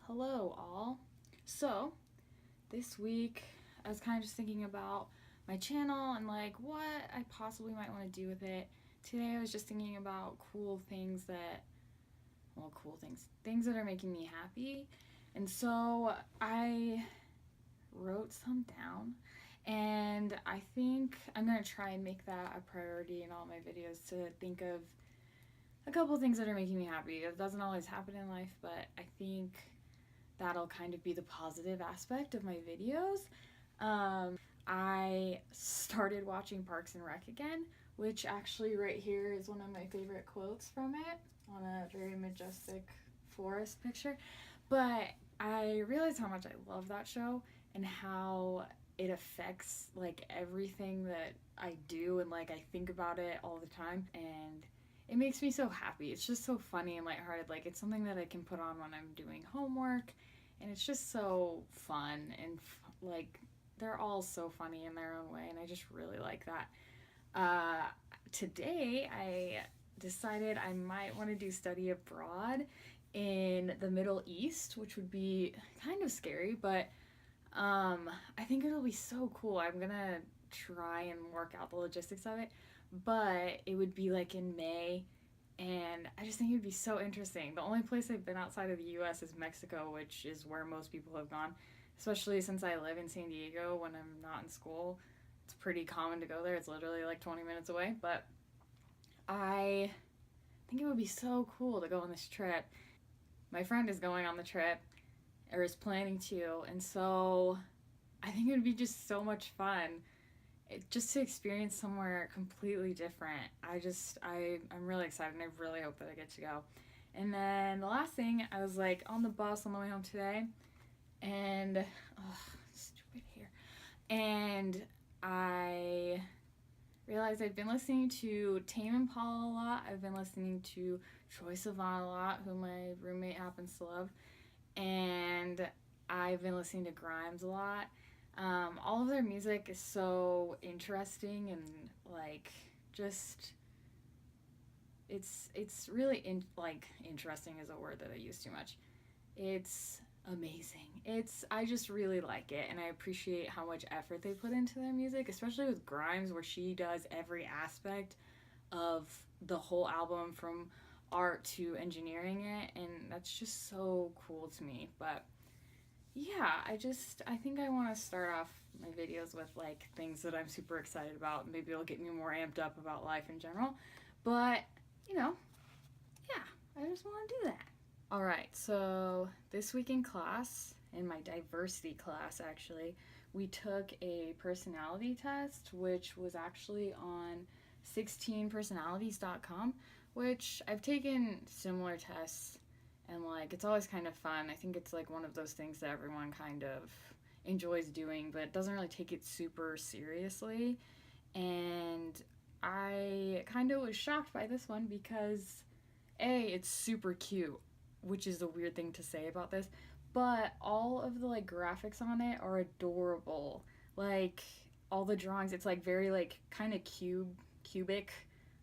Hello, all. So, this week I was kind of just thinking about my channel and like what I possibly might want to do with it. Today I was just thinking about things that are making me happy. And so I wrote some down and I think I'm going to try and make that a priority in all my videos to think of a couple things that are making me happy. It doesn't always happen in life, but I think that'll kind of be the positive aspect of my videos. I started watching Parks and Rec again, which actually right here is one of my favorite quotes from it on a very majestic forest picture. But I realized how much I love that show and how it affects like everything that I do and like I think about it all the time, and it makes me so happy. It's just so funny and lighthearted. Like it's something that I can put on when I'm doing homework, and it's just so fun and like they're all so funny in their own way, and I just really like that. Uh, Today, I decided I might want to do study abroad in the Middle East, which would be kind of scary, but I think it'll be so cool. I'm gonna try and work out the logistics of it, but it would be like in May, and I just think it'd be so interesting. The only place I've been outside of the US is Mexico, which is where most people have gone, especially since I live in San Diego when I'm not in school. It's pretty common to go there. It's literally like 20 minutes away, but I think it would be so cool to go on this trip. My friend is going on the trip, or is planning to, and so I think it would be just so much fun just to experience somewhere completely different. I'm really excited, and I really hope that I get to go. And then the last thing, I was like on the bus on the way home today, and stupid hair, and I realized I've been listening to Tame Impala a lot. I've been listening to Troye Sivan a lot, who my roommate happens to love, and I've been listening to Grimes a lot. All of their music is so interesting and like just it's really interesting is a word that I use too much. It's amazing. I just really like it, and I appreciate how much effort they put into their music, especially with Grimes, where she does every aspect of the whole album from art to engineering it, and that's just so cool to me. But yeah, I think I want to start off my videos with like things that I'm super excited about. Maybe it'll get me more amped up about life in general. But, you know, yeah, I just want to do that. All right, so this week in class, in my diversity class actually, we took a personality test, which was actually on 16personalities.com, which I've taken similar tests, and like it's always kind of fun. I think it's like one of those things that everyone kind of enjoys doing, but doesn't really take it super seriously. And I kind of was shocked by this one because it's super cute, which is a weird thing to say about this, but all of the like graphics on it are adorable. Like all the drawings, it's like very like kind of cubic,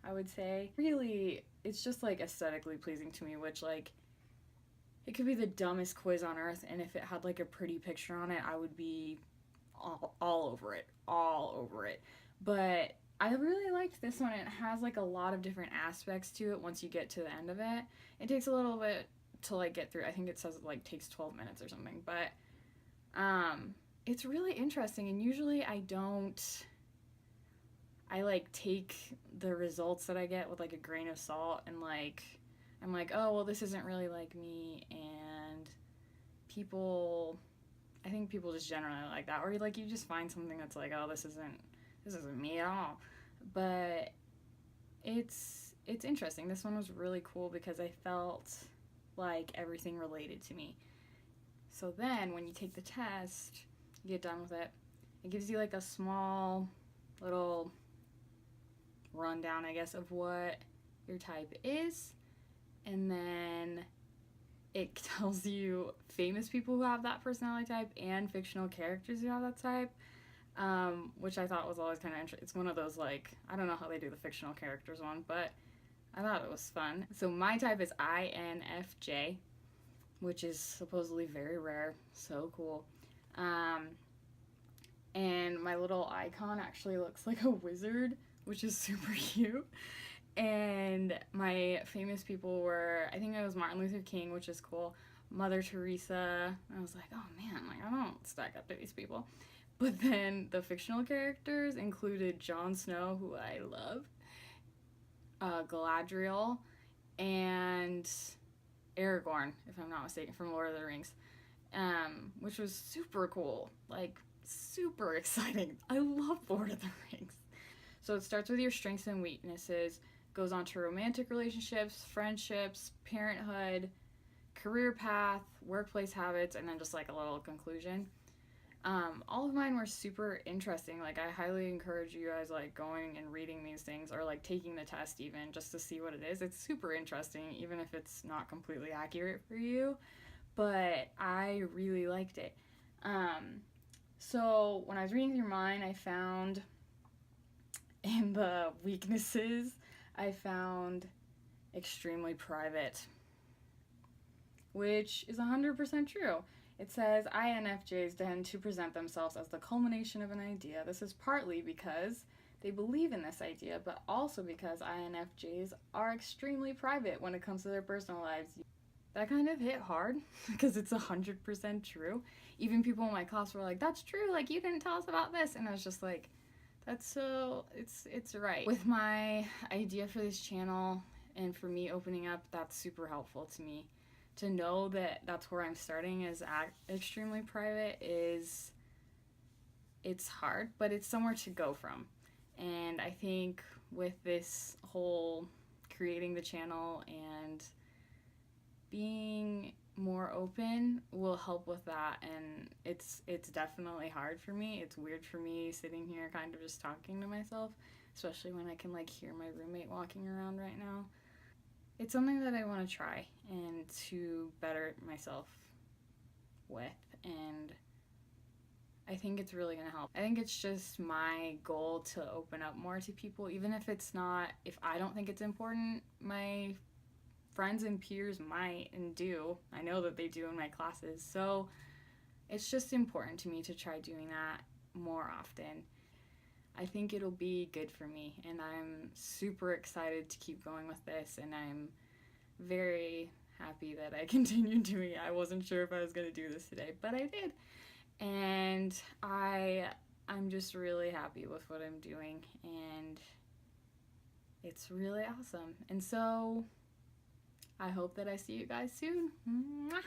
I would say. Really, it's just like aesthetically pleasing to me, which like it could be the dumbest quiz on earth, and if it had like a pretty picture on it, I would be all over it, all over it. But I really liked this one. It has like a lot of different aspects to it once you get to the end of it. It takes a little bit to like get through. I think it says it like takes 12 minutes or something, but it's really interesting, and usually I like take the results that I get with like a grain of salt, and like I'm like, oh well, this isn't really like me, and people I think people just generally like that, or like you just find something that's like, oh, this isn't me at all. But it's interesting. This one was really cool because I felt like everything related to me. So then when you take the test, you get done with it, it gives you like a small little rundown, I guess, of what your type is, and then it tells you famous people who have that personality type and fictional characters who have that type, which I thought was always kind of interesting. It's one of those, like, I don't know how they do the fictional characters one, but I thought it was fun. So my type is INFJ, which is supposedly very rare. So cool. Um, and my little icon actually looks like a wizard, which is super cute. And my famous people were, I think it was Martin Luther King, which is cool, Mother Teresa. I was like, oh man, like I don't stack up to these people. But then the fictional characters included Jon Snow, who I love, Galadriel, and Aragorn, if I'm not mistaken, from Lord of the Rings, which was super cool, like super exciting. I love Lord of the Rings. So it starts with your strengths and weaknesses, goes on to romantic relationships, friendships, parenthood, career path, workplace habits, and then just like a little conclusion. All of mine were super interesting. Like I highly encourage you guys like going and reading these things or like taking the test even just to see what it is. It's super interesting even if it's not completely accurate for you, but I really liked it. So when I was reading through mine, I found in the weaknesses, I found extremely private, which is 100% true. It says INFJs tend to present themselves as the culmination of an idea. This is partly because they believe in this idea, but also because INFJs are extremely private when it comes to their personal lives. That kind of hit hard because it's 100% true. Even people in my class were like, that's true, like you didn't tell us about this. And I was just like, that's so, it's right. With my idea for this channel and for me opening up, that's super helpful to me. To know that that's where I'm starting is extremely private is, it's hard, but it's somewhere to go from. And I think with this whole creating the channel and being more open will help with that. And it's definitely hard for me. It's weird for me sitting here kind of just talking to myself, especially when I can like hear my roommate walking around right now. It's something that I want to try and to better myself with, and I think it's really going to help. I think it's just my goal to open up more to people, even if it's not, if I don't think it's important, my friends and peers might and do. I know that they do in my classes. So it's just important to me to try doing that more often. I think it'll be good for me, and I'm super excited to keep going with this, and I'm very happy that I continued doing it. I wasn't sure if I was going to do this today, but I did. And I'm just really happy with what I'm doing, and it's really awesome. And so I hope that I see you guys soon. Mwah!